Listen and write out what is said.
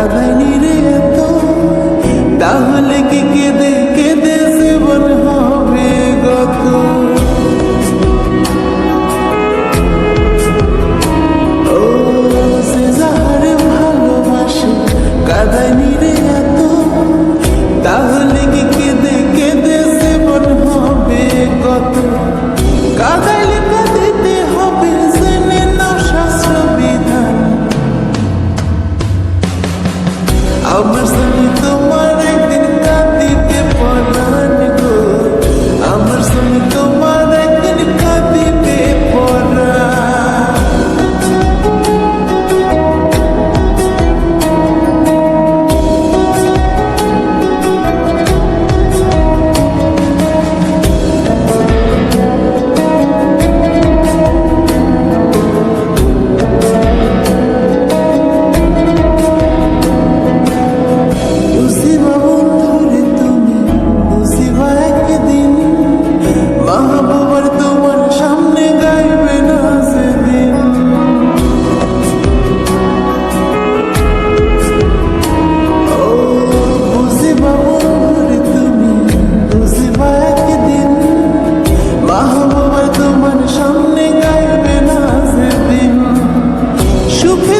কাঁদাইনি রে এত, তাহলে কি কেঁদে কেঁদে জীবন হবে গত। ও সে যাহারে ভালোবাসে কাঁদাইনি রে এত, তাহলে কি কেঁদে কেঁদে জীবন হবে গত। কাঁদাইলে কাঁদিতে হবে জেনে নাও শাস্ত্র বিধান। আমার সঙ্গে তোমার একদিন কাঁদিতে পরাণ গো, আমার সঙ্গে তোমার একদিন কাঁদিতে পরাণ। বুঝিবা বন্ধুরে তুমি, বুঝিবা একদিন, মাহবুবার তোমার সামনে গাইবে না সেদিন। ও বুঝিবা বন্ধুরে তুমি, বুঝিবা একদিন, মাহবুবার তোমার সামনে গাইবে না সেদিন। সুখে